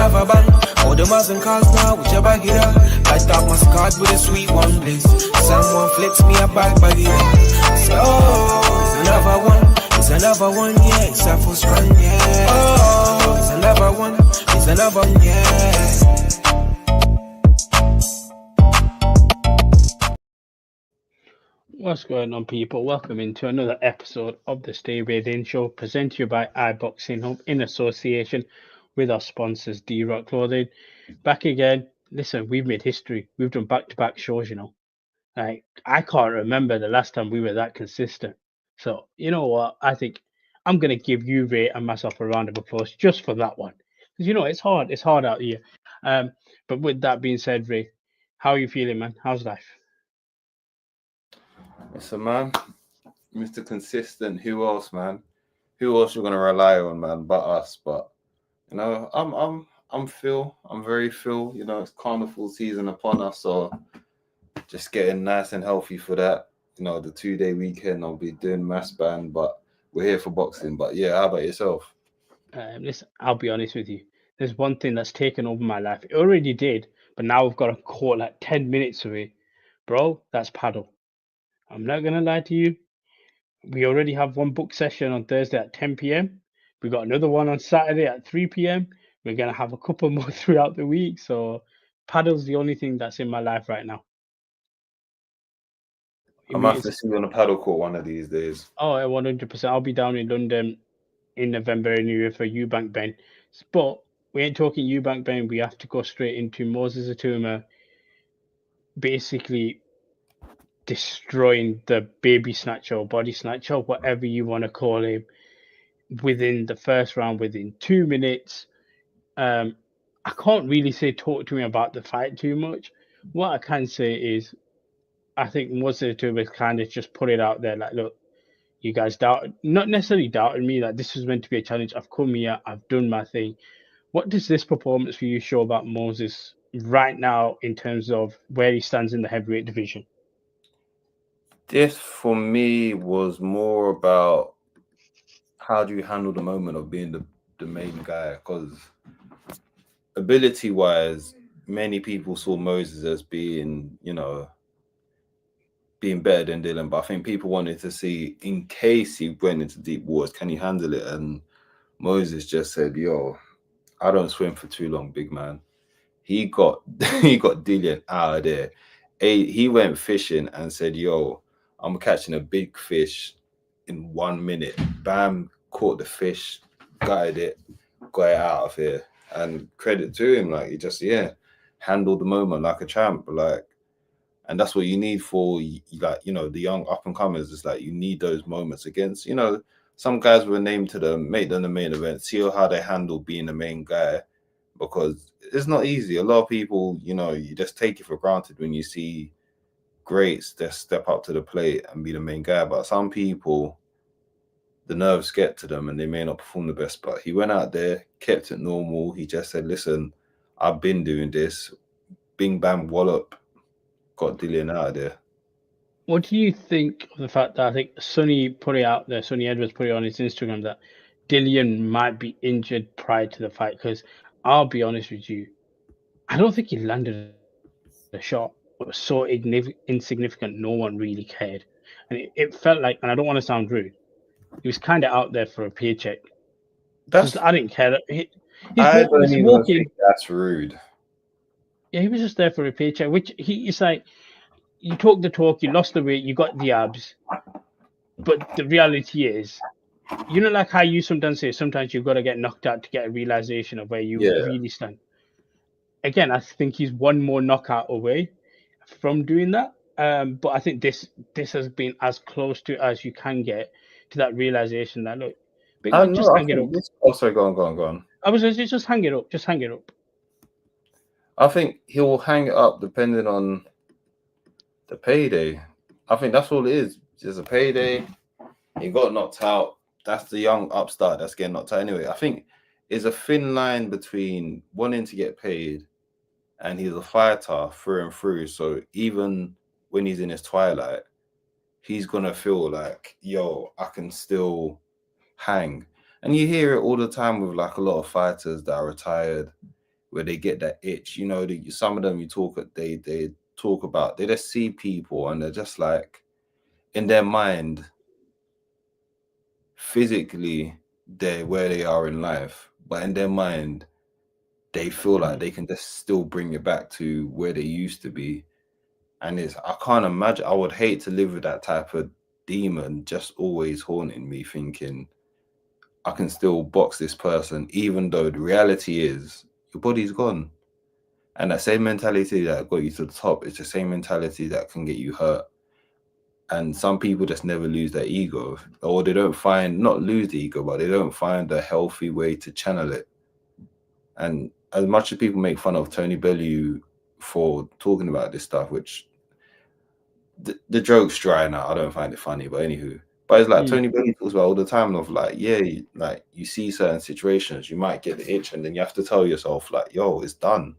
another bang. All the Muslim cars now, with your bag it up. Light up my card with a sweet one bliss. Someone flicks me a bag it up. So, it's another one. It's another one, yeah. It's a full strong, yeah. Oh, it's another one. It's another one, yeah. What's going on, people? Welcome into another episode of the Stay Within Show, presented to you by iBoxingHub in association with our sponsors, D-Rock Clothing. Back again. Listen, we've made history. We've done back-to-back shows, you know. Like, I can't remember the last time we were that consistent. So, you know what? I think I'm going to give you, Ray, and myself a round of applause just for that one. Because, you know, it's hard. It's hard out here. But with that being said, Ray, how are you feeling, man? How's life? So, man, Mr. Consistent, who else, man? Who else you're gonna rely on, man, but us? But you know, I'm Phil. I'm very Phil. You know, it's carnival season upon us, so just getting nice and healthy for that. You know, the 2-day weekend I'll be doing mass band, but we're here for boxing. But yeah, how about yourself? Listen, I'll be honest with you. There's one thing that's taken over my life. It already did, but now we've got a call like 10 minutes away. Bro, that's paddle. I'm not going to lie to you. We already have one book session on Thursday at 10 p.m. We got another one on Saturday at 3 p.m. We're going to have a couple more throughout the week. So paddle's the only thing that's in my life right now. I might have to see you on a paddle court one of these days. Oh, 100%. I'll be down in London in November anyway for Eubank Ben. But we ain't talking Eubank Ben. We have to go straight into Moses Itauma basically destroying the baby snatcher or body snatcher, whatever you want to call him, within the first round, within 2 minutes. I can't really say talk to me about the fight too much. What I can say is I think Moses Itauma kind of just put it out there like, look, you guys not necessarily doubted me, that this was meant to be a challenge. I've come here, I've done my thing. What does this performance for you show about Moses right now in terms of where he stands in the heavyweight division? This, for me, was more about how do you handle the moment of being the main guy, because ability-wise, many people saw Moses as being, you know, being better than Dillian, but I think people wanted to see, in case he went into deep waters, can he handle it? And Moses just said, yo, I don't swim for too long, big man. He got Dillian out of there. He went fishing and said, yo, I'm catching a big fish in 1 minute. Bam, caught the fish, gutted it, got it out of here. And credit to him, like, he just, handled the moment like a champ. Like, and that's what you need for, like, you know, the young up-and-comers. It's like you need those moments against, you know, some guys were named to make them the main event. See how they handle being the main guy, because it's not easy. A lot of people, you know, you just take it for granted when you see greats that step up to the plate and be the main guy. But some people, the nerves get to them and they may not perform the best. But he went out there, kept it normal. He just said, listen, I've been doing this. Bing, bam, wallop. Got Dillian out of there. What do you think of the fact that I think Sonny put it out there, Sonny Edwards put it on his Instagram, that Dillian might be injured prior to the fight? Because I'll be honest with you, I don't think he landed a shot. It was so insignificant, no one really cared. And it felt like, and I don't want to sound rude, he was kind of out there for a paycheck. I didn't care. I don't even think that's rude. Yeah, he was just there for a paycheck, which it's like, you talk the talk, you lost the weight, you got the abs. But the reality is, you know, like how you sometimes say, sometimes you've got to get knocked out to get a realization of where you really stand. Again, I think he's one more knockout away from doing that. But I think this has been as close to as you can get to that realization that, look, just hang it up. Oh, sorry, go on. I was just hang it up. Just hang it up. I think he'll hang it up depending on the payday. I think that's all it is. Just a payday. He got knocked out. That's the young upstart that's getting knocked out anyway. I think it's a thin line between wanting to get paid and he's a fighter through and through. So even when he's in his twilight, he's going to feel like, yo, I can still hang. And you hear it all the time with like a lot of fighters that are retired. where they get that itch. You know, some of them they talk about, they just see people and they're just like, in their mind, physically they're where they are in life, but in their mind they feel like they can just still bring it back to where they used to be. And I can't imagine, I would hate to live with that type of demon just always haunting me, thinking I can still box this person, even though the reality is your body's gone. And that same mentality that got you to the top is the same mentality that can get you hurt. And some people just never lose their ego, or they don't find, not lose the ego, but they don't find a healthy way to channel it. And as much as people make fun of Tony Bellew for talking about this stuff, which the joke's dry now, I don't find it funny, but anywho. But it's like Tony Bellew talks about all the time of like, yeah, like you see certain situations, you might get the itch, and then you have to tell yourself like, yo, it's done.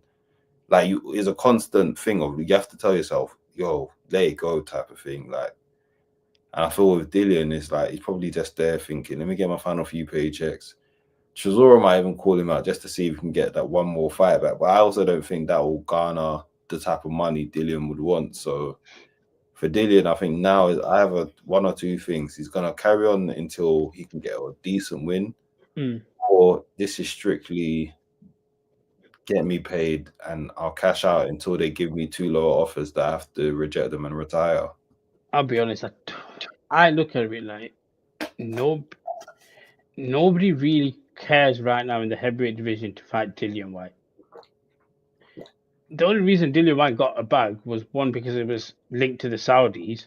Like it's a constant thing of you have to tell yourself, yo, let it go type of thing. Like, and I feel with Dillian, it's like he's probably just there thinking, let me get my final few paychecks. Chisora might even call him out just to see if he can get that one more fight back. But I also don't think that will garner the type of money Dillian would want. So for Dillian, I think now is either one or two things. He's going to carry on until he can get a decent win, or this is strictly get me paid and I'll cash out until they give me too low offers that I have to reject them and retire. I'll be honest, I look at it like nobody really cares right now in the heavyweight division to fight Dillian Whyte. The only reason Dillian Whyte got a bag was one, because it was linked to the Saudis,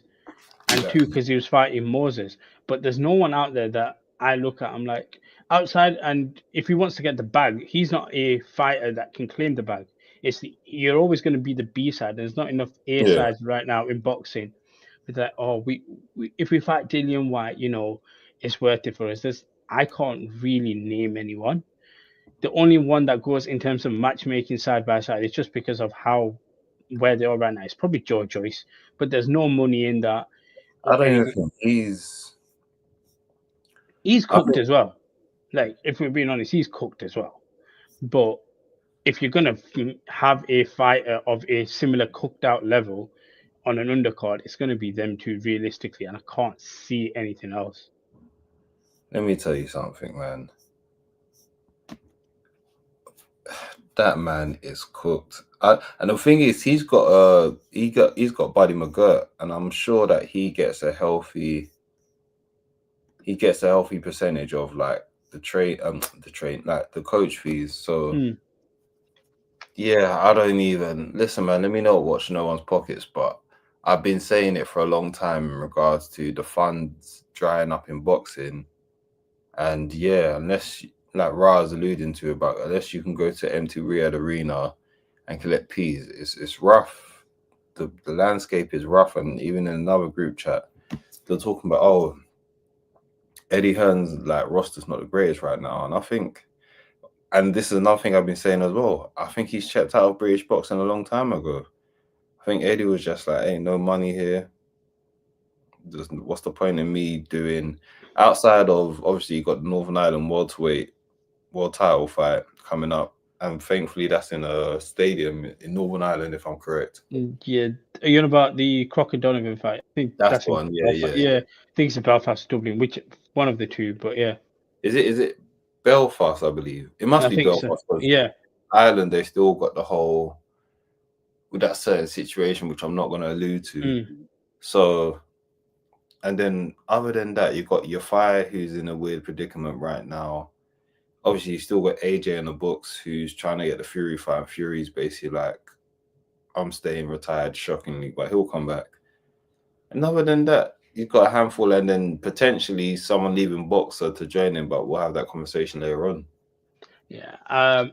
and two, because he was fighting Moses. But there's no one out there that I look at, I'm like, outside, and if he wants to get the bag, he's not a fighter that can claim the bag. You're always going to be the B side. There's not enough A sides right now in boxing. With that, we if we fight Dillian Whyte, you know, it's worth it for us. I can't really name anyone. The only one that goes in terms of matchmaking side by side is just because of where they are right now. It's probably Joe Joyce, but there's no money in that. I don't even think he's cooked as well. Like, if we're being honest, he's cooked as well. But if you're gonna have a fighter of a similar cooked out level on an undercard, it's gonna be them two realistically, and I can't see anything else. Let me tell you something, man. That man is cooked. And the thing is, he's got Buddy McGirt, and I'm sure that he gets a healthy percentage of like like the coach fees. So yeah, I don't even listen, man. Let me not watch no one's pockets, but I've been saying it for a long time in regards to the funds drying up in boxing. And yeah, unless, like Ra's alluding to about, unless you can go to empty Riyadh Arena and collect peas, it's rough. The landscape is rough. And even in another group chat, they're talking about, oh, Eddie Hearn's like roster's not the greatest right now. And I think, and this is another thing I've been saying as well, I think he's checked out of British boxing a long time ago. I think Eddie was just like, ain't no money here. What's the point in me doing, outside of, obviously you got the Northern Ireland welterweight world title fight coming up, and thankfully that's in a stadium in Northern Ireland, if I'm correct. Yeah, are you on about the Crockett Donovan fight? I think that's one. Yeah. I think it's in Belfast, Dublin, which one of the two, but yeah. Is it Belfast? I believe it must be Belfast. So. Yeah, Ireland, they still got the whole with that certain situation, which I'm not going to allude to. So. And then other than that, you've got Yafai, who's in a weird predicament right now. Obviously, you still got AJ in the books, who's trying to get the Fury fight. Fury's basically like, I'm staying retired, shockingly, but he'll come back. And other than that, you've got a handful, and then potentially someone leaving Boxer to join him, but we'll have that conversation later on. Yeah. I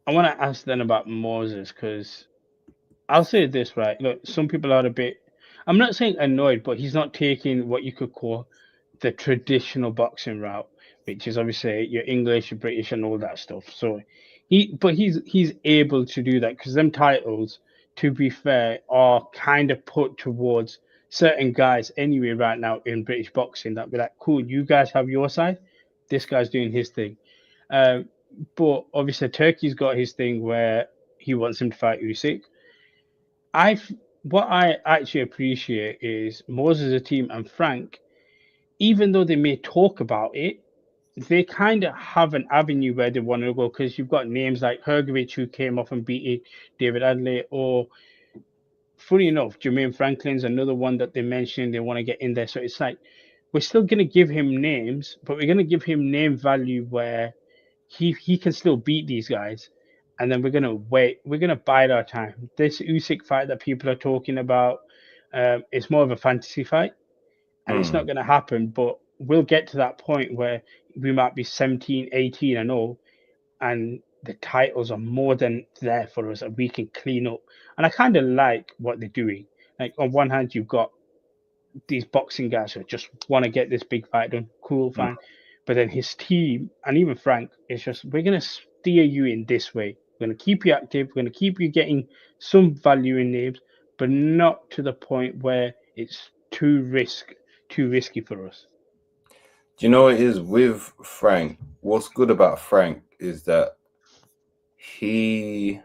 want to ask then about Moses, because I'll say this, right? Look, some people are a bit, I'm not saying annoyed, but he's not taking what you could call the traditional boxing route, which is obviously your English, your British, and all that stuff. So he's able to do that, because them titles, to be fair, are kind of put towards certain guys anyway right now in British boxing. That be like, cool, you guys have your side, this guy's doing his thing. But obviously, Turkey's got his thing where he wants him to fight Usyk. What I actually appreciate is Moses Itauma and Frank, even though they may talk about it, they kind of have an avenue where they want to go, because you've got names like Hergovich, who came off and beat David Adley, or funny enough, Jermaine Franklin's another one that they mentioned they want to get in there. So it's like we're still going to give him names, but we're going to give him name value where he can still beat these guys. And then we're going to wait. We're going to bide our time. This Usyk fight that people are talking about, it's more of a fantasy fight, and it's not going to happen. But we'll get to that point where we might be 17, 18 and all, and the titles are more than there for us, and we can clean up. And I kind of like what they're doing. Like, on one hand, you've got these boxing guys who just want to get this big fight done. Cool, fine. But then his team, and even Frank, is just, we're going to steer you in this way. We're going to keep you active. We're going to keep you getting some value in names, but not to the point where it's too risky for us. Do you know what it is with Frank? What's good about Frank is that he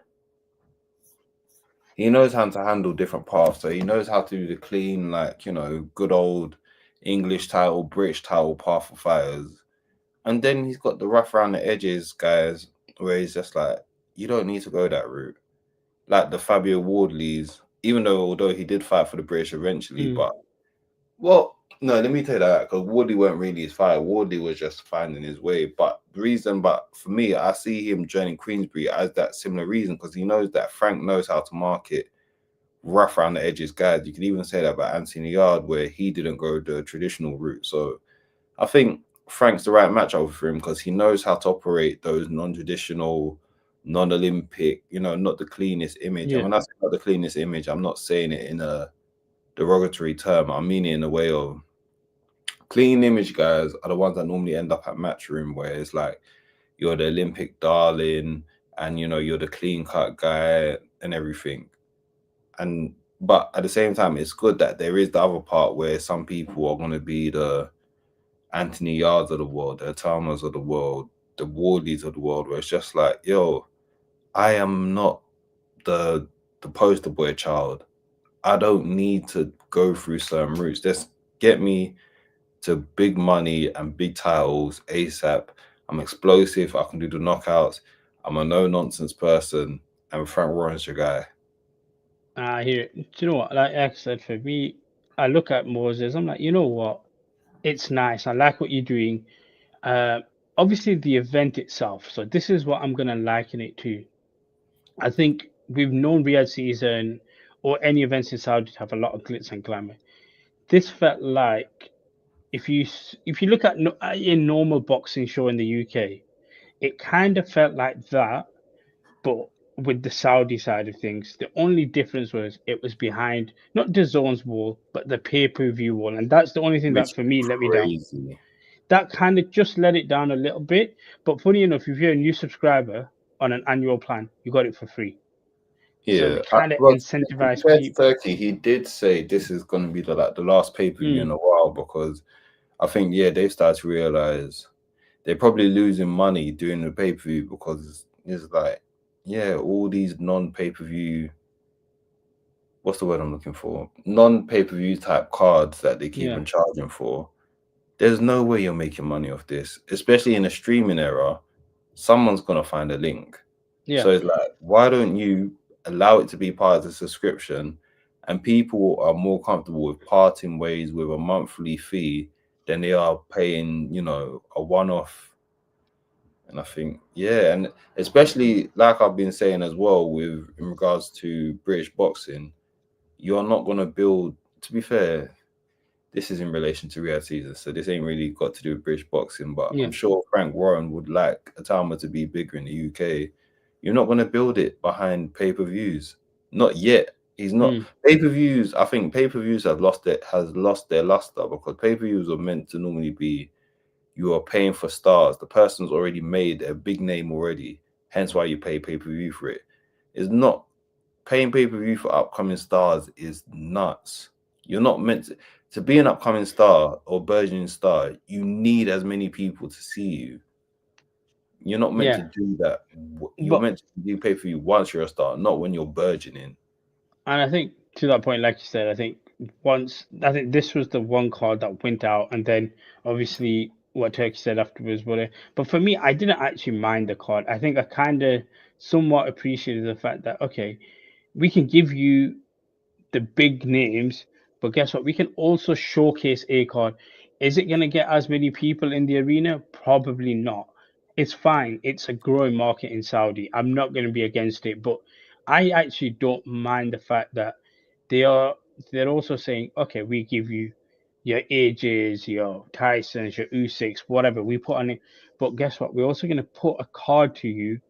knows how to handle different paths. So he knows how to do the clean, like, you know, good old English title, British title path for fighters. And then he's got the rough around the edges guys where he's just like, you don't need to go that route. Like the Fabio Wardleys, although he did fight for the British eventually, but well, no, let me tell you that, because Wardley weren't really his fight. Wardley was just finding his way. But for me, I see him joining Queenberry as that similar reason, because he knows that Frank knows how to market rough around the edges guys. You can even say that about Anthony Yard, where he didn't go the traditional route. So I think Frank's the right matchup for him, because he knows how to operate those non-traditional, non-Olympic, you know, not the cleanest image. Yeah. And when I say not the cleanest image, I'm not saying it in a derogatory term. I mean it in a way of clean image guys are the ones that normally end up at Matchroom, where it's like you're the Olympic darling and, you know, you're the clean cut guy and everything. But at the same time, it's good that there is the other part where some people are going to be the Anthony Yards of the world, the Itaumas of the world, the Wardleys of the world, where it's just like, yo, I am not the poster boy child. I don't need to go through certain routes. Just get me to big money and big titles ASAP. I'm explosive. I can do the knockouts. I'm a no-nonsense person. And Frank Warren's your guy. I hear it. Do you know what? Like I said, for me, I look at Moses. I'm like, you know what? It's nice. I like what you're doing. Obviously, the event itself. So this is what I'm going to liken it to. I think we've known Riyadh season or any events in Saudi to have a lot of glitz and glamour. This felt like, if you look at a normal boxing show in the UK, it kind of felt like that, but with the Saudi side of things. The only difference was it was behind not the DAZN's wall, but the pay-per-view wall, and that's the only thing that for me let me down. That kind of just let it down a little bit. But funny enough, if you're a new subscriber on an annual plan, you got it for free. Yeah, so kind of incentivize people. Turkey, he did say this is going to be the last pay-per-view in a while, because I think they started to realize they're probably losing money doing the pay-per-view, because it's like, all these non-pay-per-view, what's the word I'm looking for? Non-pay-per-view type cards that they keep on charging for. There's no way you're making money off this, especially in a streaming era. Someone's gonna find a link. So it's like, why don't you allow it to be part of the subscription, and people are more comfortable with parting ways with a monthly fee than they are paying, you know, a one-off. And I think, and especially like I've been saying as well, in regards to British boxing, you're not going to build, to be fair, this is in relation to Riyadh season, so this ain't really got to do with British boxing, but I'm sure Frank Warren would like Itauma to be bigger in the UK. You're not going to build it behind pay-per-views. Not yet. He's not. Pay-per-views, I think pay-per-views has lost their luster, because pay-per-views are meant to normally be, you are paying for stars. The person's already made a big name already, hence why you pay pay-per-view for it. It's not. Paying pay-per-view for upcoming stars is nuts. You're not meant to be an upcoming star or burgeoning star. You need as many people to see you. You're not meant to do that. You're meant to do pay-per-view once you're a star, not when you're burgeoning. And I think to that point, like you said, I think this was the one card that went out, and then obviously what Turkey said afterwards. But for me, I didn't actually mind the card. I think I kind of somewhat appreciated the fact that, okay, we can give you the big names, but guess what? We can also showcase a card. Is it going to get as many people in the arena? Probably not. It's fine. It's a growing market in Saudi. I'm not going to be against it, but I actually don't mind the fact that they're also saying, okay, we give you your AJs, your Tysons, your Usyks, whatever we put on it. But guess what? We're also going to put a card to you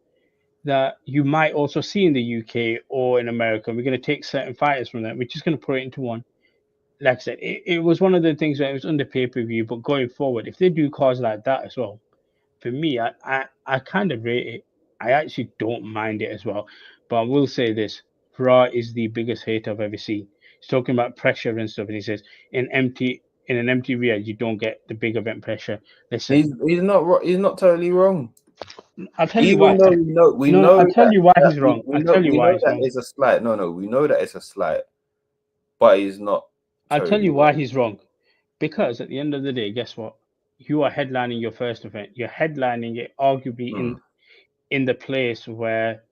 that you might also see in the UK or in America. We're going to take certain fighters from that. We're just going to put it into one. Like I said, it was one of the things where it was under pay-per-view, but going forward, if they do cards like that as well, for me, I kind of rate it. I actually don't mind it as well. But I will say this, Ra is the biggest hater I've ever seen. He's talking about pressure and stuff, and he says, in an empty rear, you don't get the big event pressure. Listen, he's not totally wrong. I'll tell you why. I'll tell you why he's wrong. I'll tell you why he's wrong. It's a slight. No, we know that it's a slight, but he's not. I'll tell you why he's wrong. Because at the end of the day, guess what? You are headlining your first event. You're headlining it arguably in the place where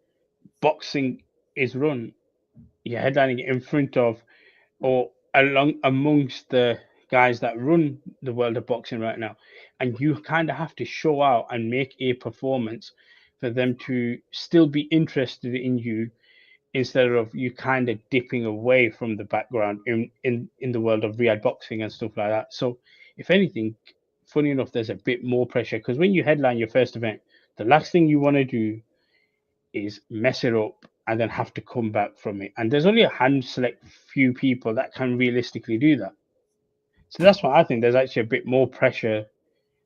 boxing is run. You're headlining it in front of or amongst the guys that run the world of boxing right now. And you kind of have to show out and make a performance for them to still be interested in you, instead of you kind of dipping away from the background in the world of Riyadh boxing and stuff like that. So if anything, funny enough, there's a bit more pressure, because when you headline your first event, the last thing you want to do is mess it up and then have to come back from it. And there's only a select few people that can realistically do that. So that's why I think there's actually a bit more pressure,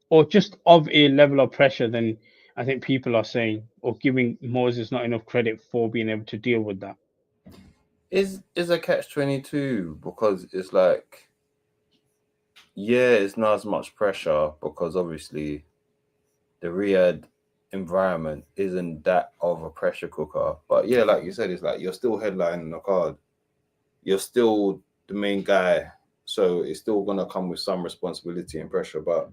or just of a level of pressure, than I think people are saying, or giving Moses not enough credit for being able to deal with that. Is a catch-22, because it's like, yeah, it's not as much pressure because obviously the Riyadh environment isn't that of a pressure cooker. But yeah, like you said, it's like you're still headlining the card. You're still the main guy. So it's still going to come with some responsibility and pressure. But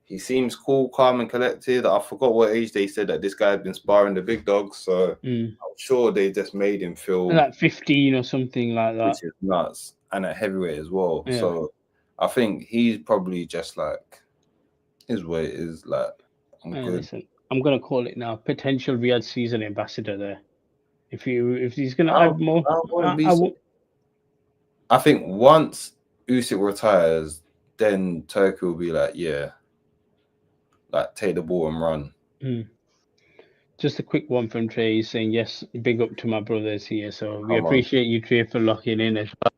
he seems cool, calm, and collected. I forgot what age they said that this guy had been sparring the big dogs. So I'm sure they just made him feel like 15 or something like that. Which is nuts. And at heavyweight as well. Yeah. So I think he's probably just like, his weight is like, I'm good. Listen, I'm going to call it now. Potential Riyadh season ambassador there. If he's going to add more. I think once Usyk retires, then Turkey will be like, yeah, like take the ball and run. Just a quick one from Trey. He's saying, yes, big up to my brothers here. So we appreciate you, Trey, for locking in as well.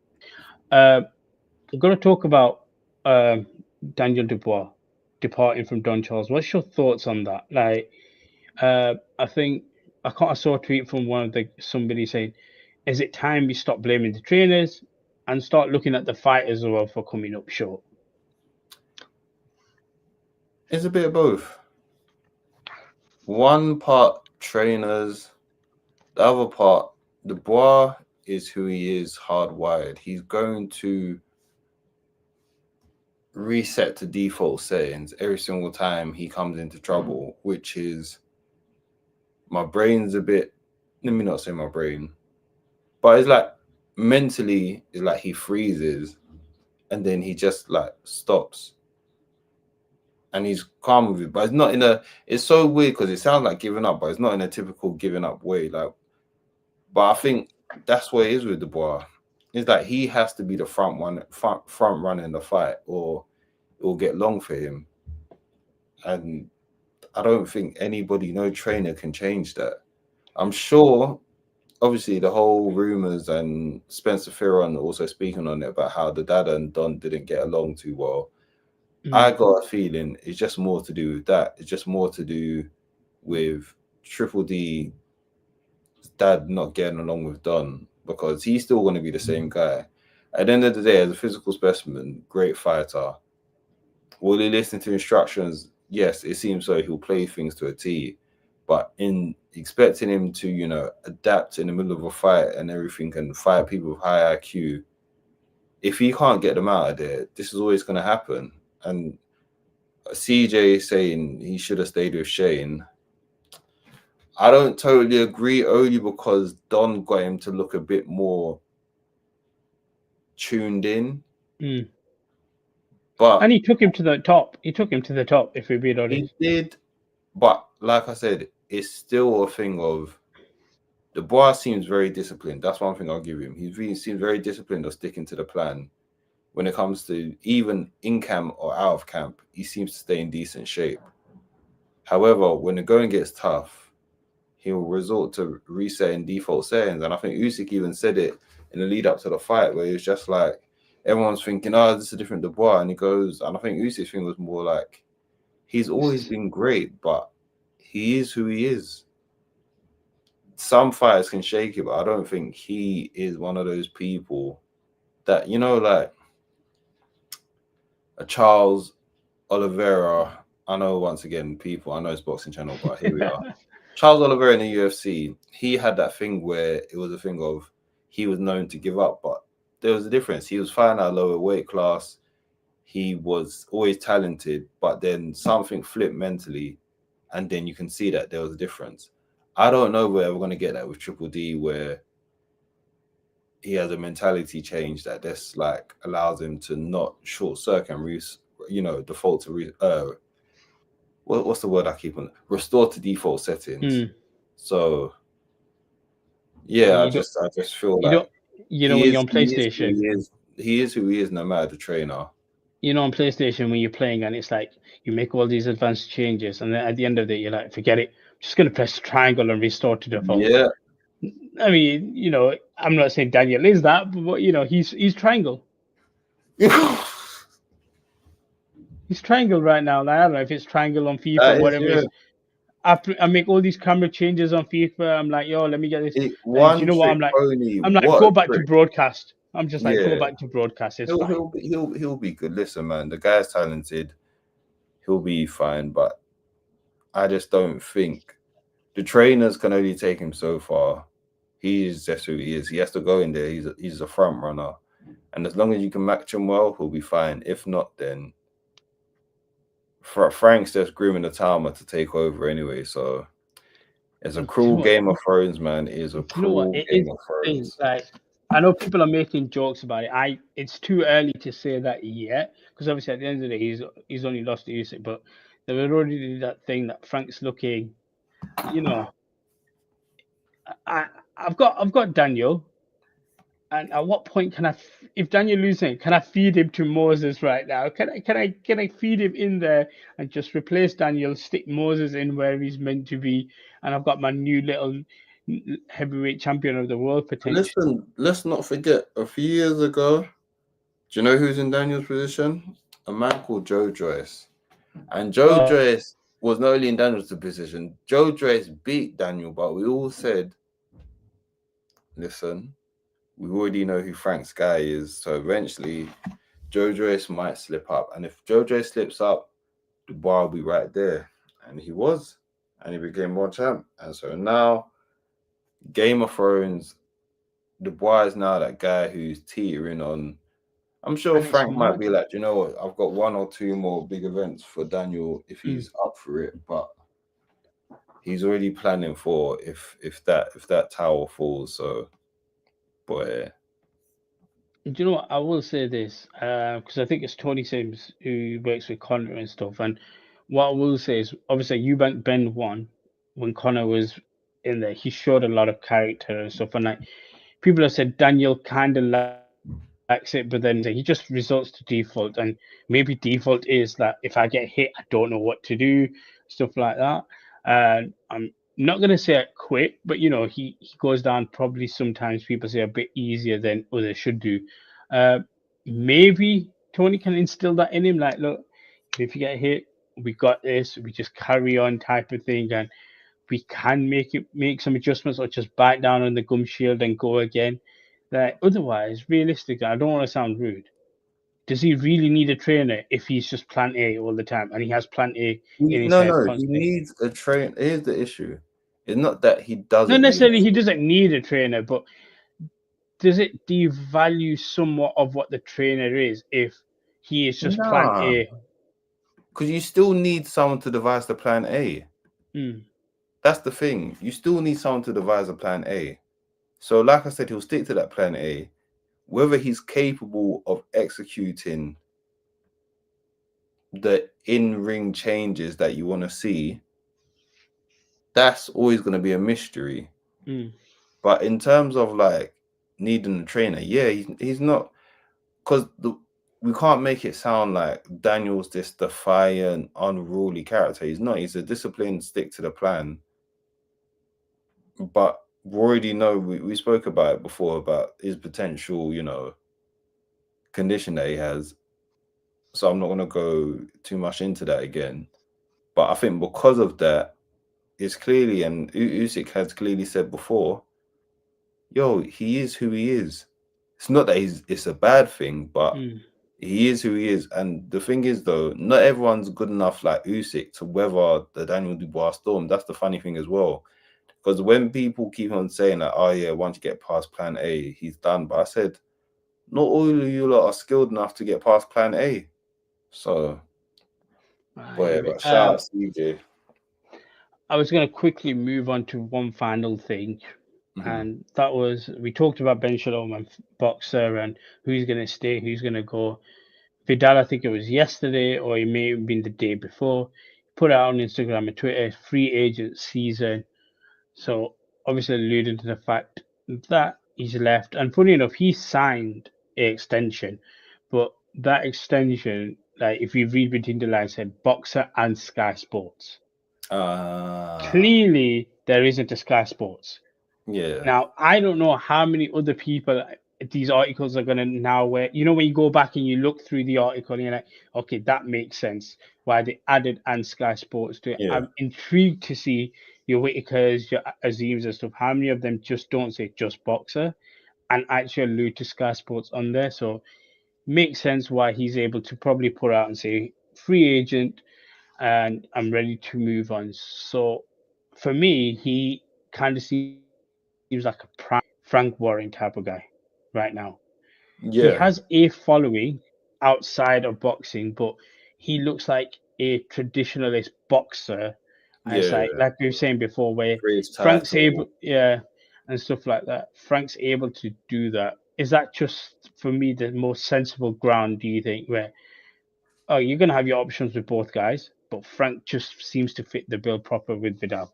I'm going to talk about Daniel Dubois departing from Don Charles. What's your thoughts on that? Like, I think I saw a tweet from somebody saying, is it time we stop blaming the trainers and start looking at the fighters as well for coming up short? It's a bit of both. One part trainers, the other part, Dubois is who he is, hardwired. He's going to reset to default settings every single time he comes into trouble, which is, my brain's a bit, let me not say my brain, but it's like mentally, it's like he freezes and then he just like stops and he's calm with it. But it's not it's so weird because it sounds like giving up, but it's not in a typical giving up way. Like, but I think that's what it is with Dubois. It's like he has to be the front runner in the fight, or it will get long for him. And I don't think anybody, no trainer can change that. I'm sure, obviously, the whole rumors and Spencer Fearon also speaking on it about how the Dada and Don didn't get along too well. I got a feeling it's just more to do with that. It's just more to do with Triple D's dad not getting along with Don, because he's still going to be the same guy. At the end of the day, as a physical specimen, great fighter. Will he listen to instructions yes, it seems so he'll play things to a T, but in expecting him to, you know, adapt in the middle of a fight and everything and fight people with high IQ, if he can't get them out of there, this is always going to happen. And CJ saying he should have stayed with Shane, I don't totally agree, only because Don got him to look a bit more tuned in. But and he took him to the top. If we're being honest, he did. But like I said, it's still a thing of the boy seems very disciplined. That's one thing I'll give him. He seems very disciplined of sticking to the plan. When it comes to even in camp or out of camp, he seems to stay in decent shape. However, when the going gets tough, he'll resort to resetting default settings. And I think Usyk even said it in the lead up to the fight, where it's just like everyone's thinking, "Oh, this is a different Dubois," and he goes, and I think Usyk's thing was more like, he's always been great, but he is who he is. Some fighters can shake it, but I don't think he is one of those people that, you know, like a Charles Oliveira. I know, once again, people, I know it's Boxing Channel, but here we are. Charles Oliveira in the UFC, he had that thing where it was a thing of he was known to give up, but there was a difference. He was fighting at a lower weight class. He was always talented, but then something flipped mentally, and then you can see that there was a difference. I don't know where we're going to get that with Triple D, where he has a mentality change that just like allows him to not short circuit and default to what's the word I keep on, restore to default settings. So yeah, I just feel like when you're on PlayStation, he is who he is no matter the trainer. You know, on PlayStation, when you're playing and it's like you make all these advanced changes, and then at the end of it, you're like, forget it. I'm just gonna press triangle and restore to default. Yeah. I mean, you know, I'm not saying Daniel is that, but you know, he's triangle. He's triangle right now. Like, I don't know if it's triangle on FIFA or whatever. Yeah. I make all these camera changes on FIFA. I'm like, yo, let me get this. And you know what? I'm like, go back to broadcast. I'm just like, go back to broadcast. It's fine. He'll be good. Listen, man, the guy's talented. He'll be fine, but I just don't think the trainers can only take him so far. He's just who he is. He has to go in there. He's a front runner, and as long as you can match him well, he'll be fine. If not, then Frank's just grooming Itauma to take over anyway. So it's a cruel Game of Thrones, man. It is a cruel Game of Thrones. Like, I know people are making jokes about it. It's too early to say that yet, because obviously at the end of the day, he's only lost to Usyk, but they were already that thing that Frank's looking, you know. I've got Daniel, and at what point can if Daniel losing, can I feed him to Moses right now? Can I feed him in there and just replace Daniel, stick Moses in where he's meant to be, and I've got my new little heavyweight champion of the world potential. Listen, let's not forget, a few years ago, do you know who's in Daniel's position? A man called Joe Joyce. And Joe Joyce was not only in Daniel's position, Joe Joyce beat Daniel, but we all said, listen, we already know who Frank's guy is, so eventually Joe Joyce might slip up. And if Joe Joyce slips up, the bar will be right there. And he was, and he became world champ. And so now, Game of Thrones, Dubois is now that guy who's teetering on. I'm sure Frank might be like, you know what, I've got one or two more big events for Daniel if he's up for it, but he's already planning for if that tower falls. So, boy. Do you know what? I will say this, because I think it's Tony Sims who works with Connor and stuff. And what I will say is, obviously, Eubank Ben won when Connor was in there. He showed a lot of character and stuff. And like, people have said Daniel kind of likes it, but then he just resorts to default. And maybe default is that if I get hit, I don't know what to do, stuff like that. And I'm not going to say I quit, but you know, he goes down probably sometimes people say a bit easier than others should do. Maybe Tony can instill that in him, like, look, if you get hit, we got this, we just carry on type of thing, and we can make some adjustments or just bite down on the gum shield and go again. Like, otherwise, realistically, I don't want to sound rude, does he really need a trainer if he's just plan A all the time and he has plan A in his No, head no, he constantly? needs a train. Here's the issue: it's not that he doesn't. Not need necessarily he doesn't need a trainer, but does it devalue somewhat of what the trainer is if he is just plan A? Because you still need someone to devise the plan A. That's the thing. You still need someone to devise a plan A. So, like I said, he'll stick to that plan A. Whether he's capable of executing the in-ring changes that you want to see, that's always going to be a mystery. But in terms of like needing a trainer, yeah, he's not, because we can't make it sound like Daniel's this defiant, unruly character. He's not. He's a disciplined, stick to the plan. But we already know, we spoke about it before, about his potential, condition that he has. So I'm not going to go too much into that again. But I think because of that, it's clearly, and Usyk has clearly said before, he is who he is. It's not that it's a bad thing, but he is who he is. And the thing is, though, not everyone's good enough like Usyk to weather the Daniel Dubois storm. That's the funny thing as well. Because when people keep on saying that, oh yeah, once you get past plan A, he's done. But I said, not all of you lot are skilled enough to get past plan A. So, but shout out CJ. I was going to quickly move on to one final thing. And that was, we talked about Ben Shalom and Boxer and who's going to stay, who's going to go. Vidal, I think it was yesterday, or it may have been the day before, put out on Instagram and Twitter, free agent season. So obviously alluding to the fact that he's left. And funny enough, he signed an extension, but that extension, like if you read between the lines, said Boxer and Sky Sports. Clearly, there isn't a Sky Sports. Yeah. Now, I don't know how many other people these articles are going to now wear. You know, when you go back and you look through the article and you're like, okay, that makes sense why they added and Sky Sports to it. Yeah. I'm intrigued to see your Whitakers, your Azims and stuff. How many of them just don't say just Boxer and actually allude to Sky Sports on there? So makes sense why he's able to probably put out and say free agent and I'm ready to move on. So for me, he kind of seems like a prime Frank Warren type of guy right now. Yeah. He has a following outside of boxing, but he looks like a traditionalist boxer. And it's like we were saying before, where Frank's able, and stuff like that. Frank's able to do that. Is that just for me the most sensible ground? Do you think where you're gonna have your options with both guys, but Frank just seems to fit the bill proper with Vidal?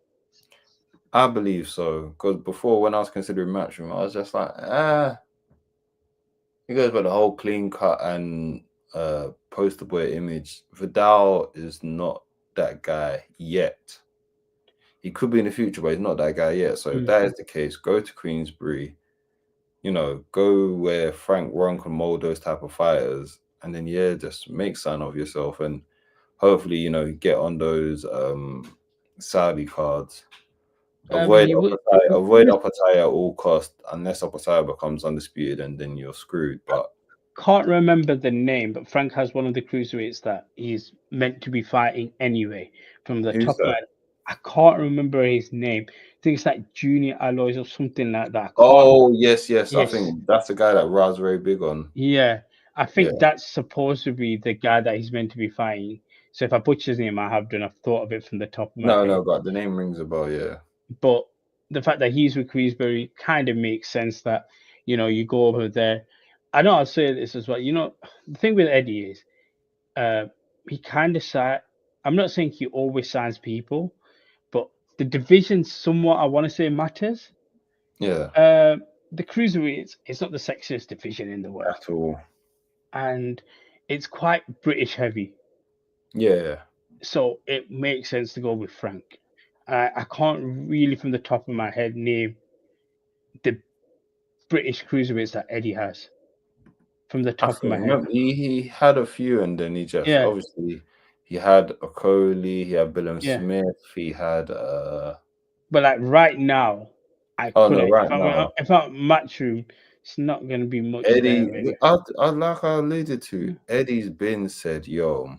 I believe so, because before when I was considering Matchroom, I was just like, he goes by the whole clean cut and poster boy image. Vidal is not that guy yet. He could be in the future, but he's not that guy yet. So if that is the case, go to Queensberry, go where Frank Warren can mold those type of fighters, and then just make something of yourself, and hopefully get on those Saudi cards. Avoid Opataya at all costs, unless Opataya becomes undisputed, and then you're screwed. But can't remember the name, but Frank has one of the cruiserweights that he's meant to be fighting anyway. From the top of I can't remember his name. I think it's like Junior Alloys or something like that. Yes. I think that's the guy that Ra's very big on. Yeah, I think that's supposed to be the guy that he's meant to be fighting. So if I butcher his name, I have done. I've thought of it from the top of my head. No, but the name rings a bell, yeah. But the fact that he's with Queensberry kind of makes sense that, you go over there. I know I'll say this as well. The thing with Eddie is he kind of I'm not saying he always signs people, but the division somewhat, I want to say, matters. Yeah. The cruiserweights, it's not the sexiest division in the world. At all. And it's quite British heavy. Yeah. So it makes sense to go with Frank. I can't really, from the top of my head, name the British cruiserweights that Eddie has. From the top of my head, he had a few, and then he just obviously he had Okoli, he had Billam Smith, he had. But like right now, I couldn't. If I'm Matchroom it's not going to be much Eddie, there. Really. like I alluded to, Eddie's been said, yo,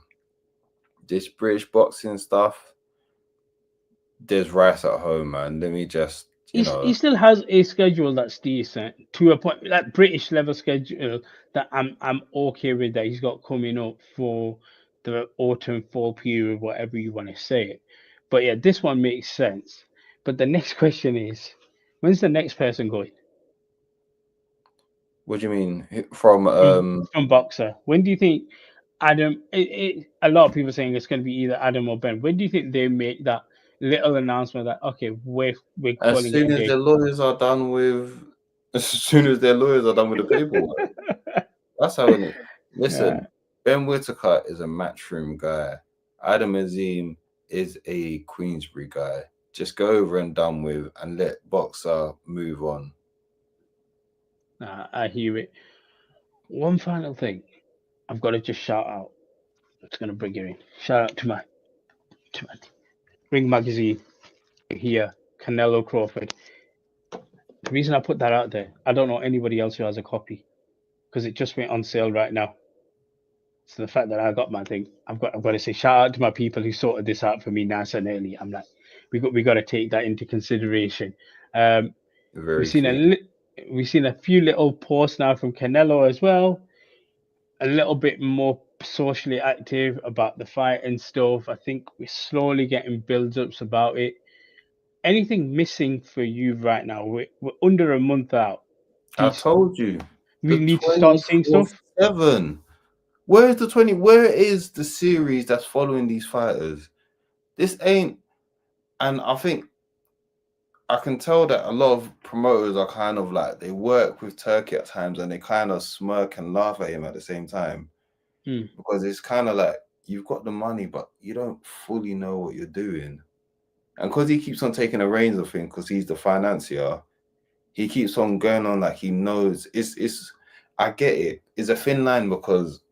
this British boxing stuff, there's rice at home, man. Let me just, He still has a schedule that's decent to a point, that British level schedule that I'm okay with, that he's got coming up for the autumn fall period, whatever you want to say it. But yeah, this one makes sense. But the next question is, when's the next person going? What do you mean from From boxer? When do you think Adam? A lot of people saying it's going to be either Adam or Ben. When do you think they make that little announcement that okay, we're as calling it soon a as day? their lawyers are done with, as soon as their lawyers are done with the paperwork? That's how it. Listen, Ben Whittaker is a matchroom guy. Adam Azim is a Queensberry guy. Just go over and done with, and let boxer move on. I hear it. One final thing, I've got to just shout out. I'm just gonna bring you in. Shout out to my Ring Magazine here, Canelo Crawford. The reason I put that out there, I don't know anybody else who has a copy because it just went on sale right now. So the fact that I got my thing, I've got to say shout out to my people who sorted this out for me nice and early. I'm like, we got to take that into consideration. We've seen a few little posts now from Canelo as well. A little bit more socially active about the fight and stuff. I think we're slowly getting build-ups about it. Anything missing for you right now? We're under a month out. I told you. We need to start seeing stuff. 7. Where is the 20? Where is the series that's following these fighters? This ain't, and I think I can tell that a lot of promoters are kind of like, they work with Turkey at times and they kind of smirk and laugh at him at the same time. Because it's kind of like, you've got the money, but you don't fully know what you're doing. And because he keeps on taking the reins of things, because he's the financier, he keeps on going on like he knows. I get it. It's a thin line because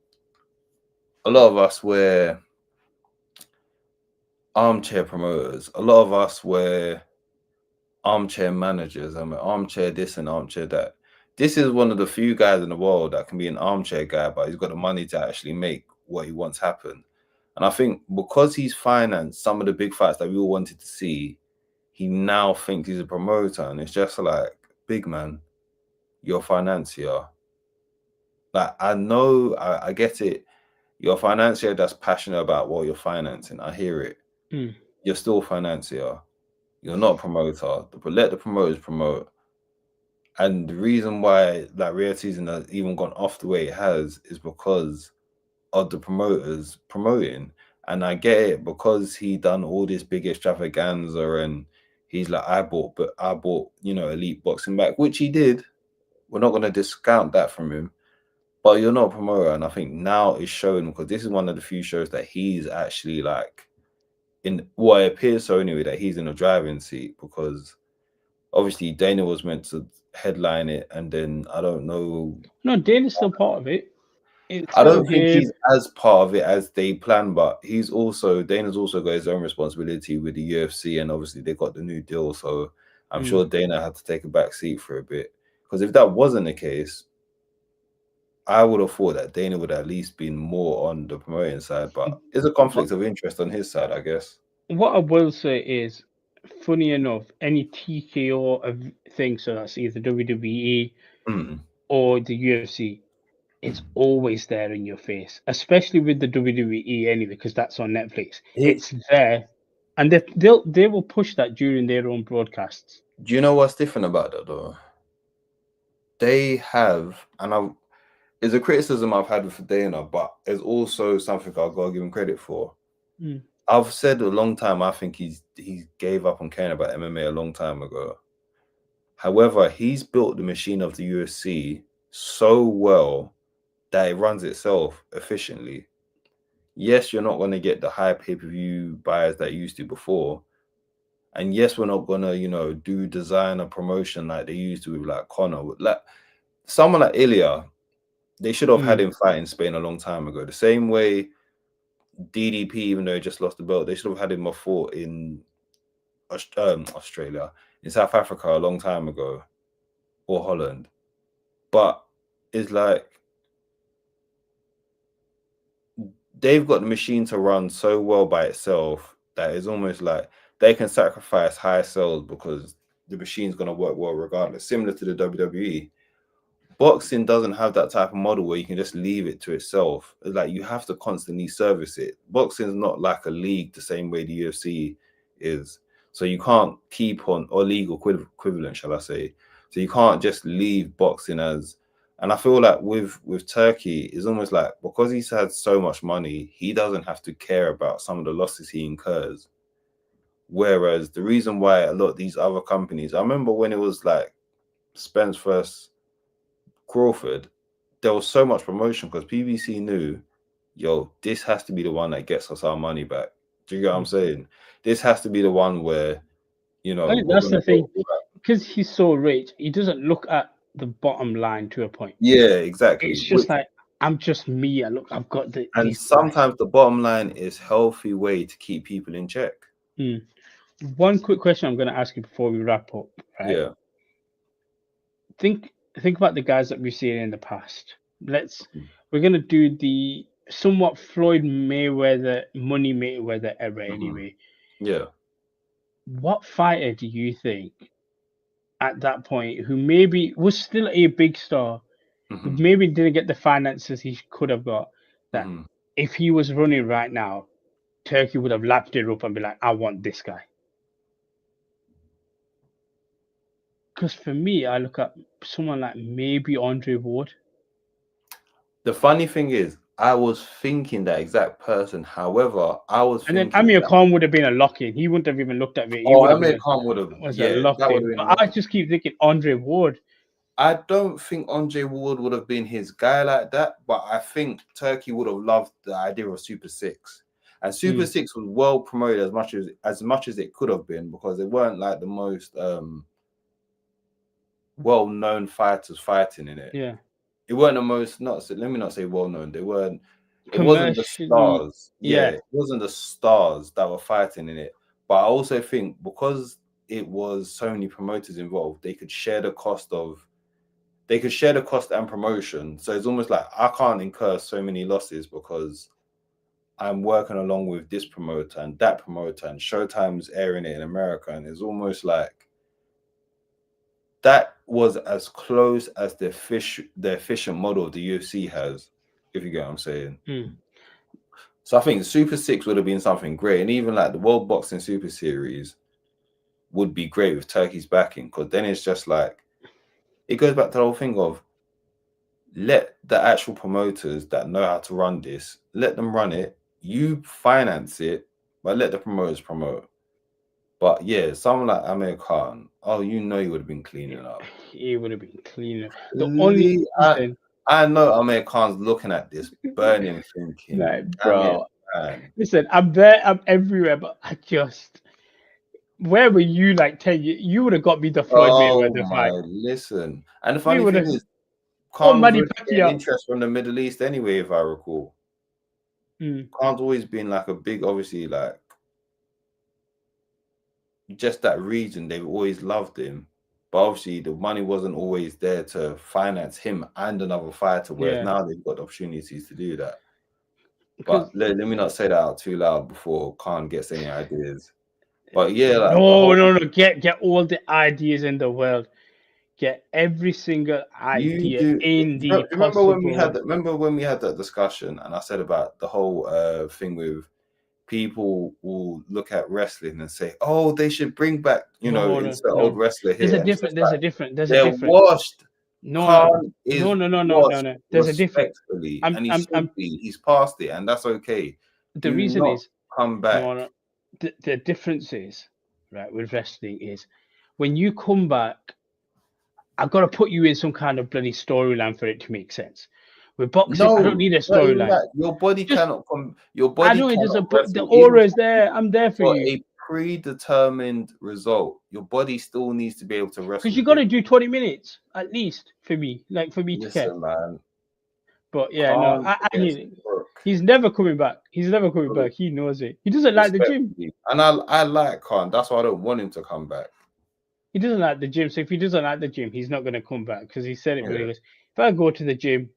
a lot of us were armchair promoters. A lot of us were armchair managers. I'm an armchair this and armchair that. This is one of the few guys in the world that can be an armchair guy, but he's got the money to actually make what he wants happen. And I think because he's financed some of the big fights that we all wanted to see, he now thinks he's a promoter. And it's just like, big man, you're a financier. Like, I know, I get it. You're a financier that's passionate about what you're financing. I hear it. You're still a financier. You're not a promoter. Let the promoters promote. And the reason why that Rio season has even gone off the way it has is because of the promoters promoting. And I get it, because he done all this big extravaganza and he's like, I bought elite boxing back, which he did. We're not going to discount that from him. But you're not a promoter. And I think now it's showing, because this is one of the few shows that he's actually like, it appears so anyway, that he's in a driving seat, because obviously Dana was meant to headline it, and then I don't know. No, Dana's still part of it. I don't think he's as part of it as they planned, but Dana's also got his own responsibility with the UFC, and obviously they got the new deal, so I'm sure Dana had to take a back seat for a bit. Because if that wasn't the case, I would have thought that Dana would at least been more on the promoting side, but it's a conflict of interest on his side, I guess. What I will say is, funny enough, any TKO of things, so that's either WWE or the UFC, it's always there in your face, especially with the WWE anyway, because that's on Netflix. It's there, and they will push that during their own broadcasts. Do you know what's different about that though? They have, and it's a criticism I've had with Dana, but it's also something I've got to give him credit for. I've said a long time, I think he gave up on caring about MMA a long time ago. However, he's built the machine of the UFC so well that it runs itself efficiently. Yes, you're not going to get the high pay-per-view buyers that you used to before. And yes, we're not going to, do designer promotion like they used to with like Conor. Like someone like Ilya, they should have had him fight in Spain a long time ago. The same way DDP, even though he just lost the belt, they should have had him fought in Australia, in South Africa a long time ago, or Holland. But it's like they've got the machine to run so well by itself that it's almost like they can sacrifice high sales because the machine's going to work well regardless, similar to the WWE. Boxing doesn't have that type of model where you can just leave it to itself. It's like you have to constantly service it. Boxing is not like a league the same way the UFC is. So you can't keep on, or legal equivalent, shall I say. So you can't just leave boxing as, and I feel like with Turkey, it's almost like because he's had so much money, he doesn't have to care about some of the losses he incurs. Whereas the reason why a lot of these other companies, I remember when it was like Spence versus Crawford, there was so much promotion because PBC knew, yo, this has to be the one that gets us our money back. Do you get what I'm saying? This has to be the one where, you know, that's the thing. Because he's so rich, he doesn't look at the bottom line to a point. Yeah, exactly. It's just like, I'm just me. Look, I've got the. And sometimes the bottom line is healthy way to keep people in check. One quick question I'm going to ask you before we wrap up. Right? Yeah. Think about the guys that we've seen in the past. We're going to do the somewhat Floyd Mayweather, Money Mayweather era anyway. Yeah. What fighter do you think at that point who maybe was still a big star, who maybe didn't get the finances he could have got, that if he was running right now, Turkey would have lapped it up and be like, I want this guy? Because for me, I look at someone like maybe Andre Ward. The funny thing is, I was thinking that exact person. However, and then Amir Khan would have been a lock-in. He wouldn't have even looked at me. Amir Khan would have. Yeah, lock-in. But I just keep thinking Andre Ward. I don't think Andre Ward would have been his guy like that, but I think Turkey would have loved the idea of Super 6. And Super 6 was well promoted as much as it could have been, because they weren't like the most well-known fighters fighting in it. Yeah. It weren't the most, let me not say well-known. It wasn't the stars. Yeah, it wasn't the stars that were fighting in it. But I also think because it was so many promoters involved, they could share the cost and promotion. So it's almost like I can't incur so many losses because I'm working along with this promoter and that promoter, and Showtime's airing it in America. And it's almost like that was as close as the efficient model the UFC has, if you get what I'm saying. So I think Super 6 would have been something great. And even like the World Boxing Super Series would be great with Turkey's backing, because then it's just like, it goes back to the whole thing of let the actual promoters that know how to run this, let them run it. You finance it, but let the promoters promote. But yeah, someone like Amir Khan, he would have been cleaning up. He would have been cleaning up. I know Amir Khan's looking at this burning, thinking, like, bro, listen, I'm there, I'm everywhere, but I just, where were you like 10 years? You would have got me the Floyd Mayweather fight. Listen, and the funny thing is, Khan's really getting interest from the Middle East anyway, if I recall. Khan's always been like a big, obviously, like, just that region, they've always loved him. But obviously, the money wasn't always there to finance him and another fighter, whereas now they've got opportunities to do that. But let me not say that out too loud before Khan gets any ideas. But yeah, like, no, get all the ideas in the world. Get every single idea in the remember when we had that discussion, and I said about the whole thing with people will look at wrestling and say, "Oh, they should bring back, old wrestler here." There's a different. They're washed. No. There's a difference. And he's past it, and that's okay. The reason is come back. The difference is, right, with wrestling is when you come back, I've got to put you in some kind of bloody storyline for it to make sense. With boxing, I don't need a storyline. Your body cannot come. Your body. I know the aura is there. I'm there for you. A predetermined result. Your body still needs to be able to wrestle. Because you got to do 20 minutes at least for me, to care. Man. But yeah, I need it. He's never coming back. He's never coming back. He knows it. He doesn't like the gym. And I like Khan. That's why I don't want him to come back. He doesn't like the gym. So if he doesn't like the gym, he's not going to come back, because he said it. He goes, If I go to the gym,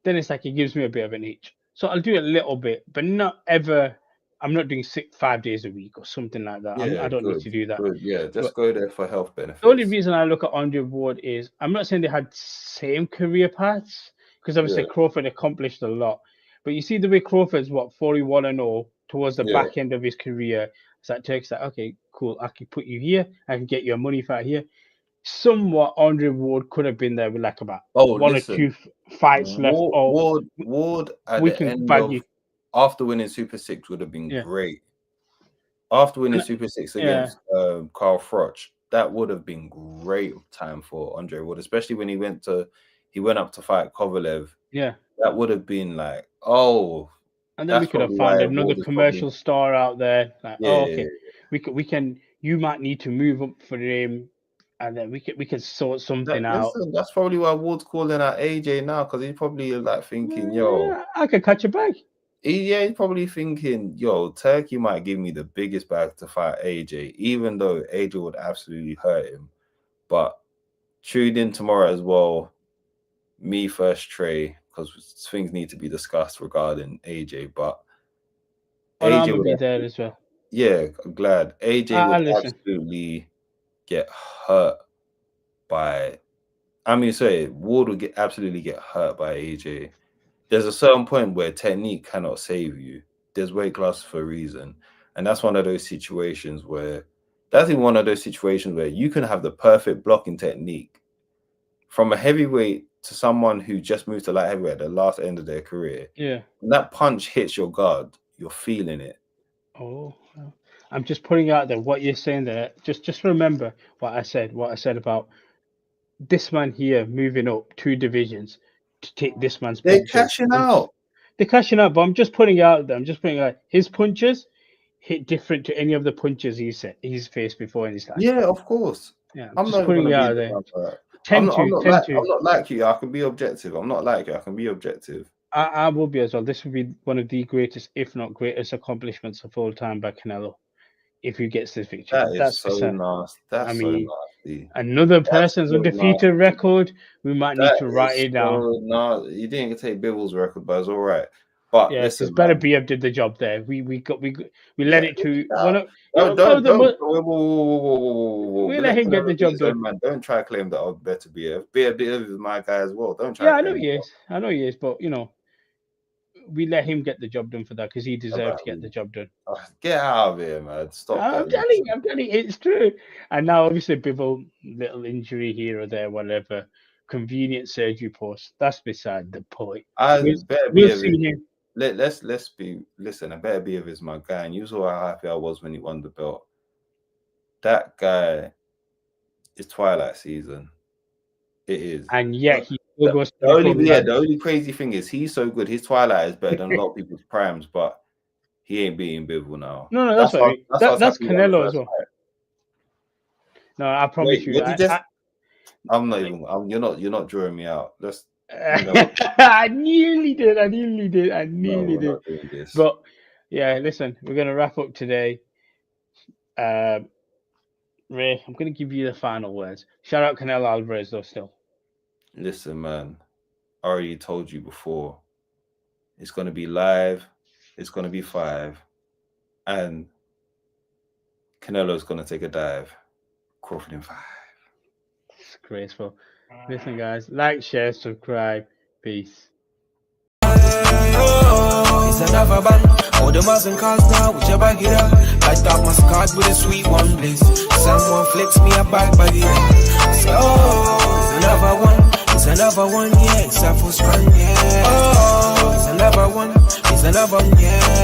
then it's like it gives me a bit of an itch. So I'll do a little bit, but not ever. I'm not doing 5 days a week or something like that. Yeah, I don't need good, to do that. good. Yeah, just But go there for health the only benefits. reason I look at Andre Ward is I'm not saying they had same career paths, because obviously Yeah. Crawford accomplished a lot. But you see the way Crawford's 41-0 towards the Yeah. back end of his career. It's like Turk's like, okay, cool. I can put you here. I can get your money fight here. Somewhat Andre Ward could have been there with like about one or two fights left. Or Ward at we the can end bag of you. after winning Super 6 would have been Yeah. great. After winning And- Super 6 yeah. against Carl Froch, that would have been great time for Andre Ward, especially when he went up to fight Kovalev. Yeah. That would have been like, oh. And then we that's could have probably found why another Ward is commercial star out there. Like, Yeah, oh, okay, we can. You might need to move up for him, and then we can sort something out. Listen, that's probably why Ward's calling out AJ now, because he's probably like thinking, yo, I could catch a bag. he's probably thinking, yo, Turkey might give me the biggest bag to fight AJ, even though AJ would absolutely hurt him. But tune in tomorrow as well. Me first, Trey, because things need to be discussed regarding AJ. But I'm gonna be there as well. Yeah, I'm glad. AJ would listen. absolutely get hurt by. Ward would absolutely get hurt by AJ. There's a certain point where technique cannot save you. There's weight class for a reason. And that's one of those situations where you can have the perfect blocking technique from a heavyweight to someone who just moved to light heavyweight at the last end of their career. Yeah. When that punch hits your guard, you're feeling it. Oh, I'm just putting out there what you're saying there. Just remember what I said about this man here moving up 2 divisions to take this man's They're punches. cashing out. They're cashing out, but I'm just putting it out there. His punches hit different to any of the punches he's faced before in his life. Yeah, of course. Yeah, I'm just putting it out there. I'm not like you. I can be objective. I'm not like you. I can be objective. I will be as well. This will be one of the greatest, if not greatest, accomplishments of all time by Canelo. If he gets this victory, That's so nasty. That's so nasty. Another person's undefeated record. We might need to write it down. No, you didn't take Bibble's record, but it's all right. But yes, listen, it's better BF did the job there. We let it to one of. We let him get the job done. Man, don't try to claim that I'm better BF. BF is my guy as well. Don't try. Yeah, I know he is, but we let him get the job done for that because he deserved to get the job done. Get out of here, man. Stop. I'm telling you, it's true. And now, obviously, Bivol, little injury here or there, whatever, convenient surgery post. That's beside the point. We'll see him. Let's be. Listen, I better be of his my guy. And you saw how happy I was when he won the belt. That guy is Twilight season. It is. And yet he still goes. The only crazy thing is he's so good. His Twilight is better than a lot of people's primes, but he ain't beating Bivol now. No, that's Canelo as well. No, I promise you. I'm not even. You're not drawing me out. Let's. I nearly did. But yeah, listen, we're gonna wrap up today. Ray, I'm gonna give you the final words. Shout out Canelo Alvarez though. Still, listen, man. I already told you before. It's gonna be live. It's gonna be 5, and Canelo's gonna take a dive. Crawford in 5. Disgraceful. Listen, guys, like, share, subscribe. Peace. It's another band. All the Muslim cars now, whichever get up. Light up my card with a sweet one, please. Someone flicks me a back by the So, it's another one, yeah. It's a full strand, yeah. Oh, it's another one, yeah.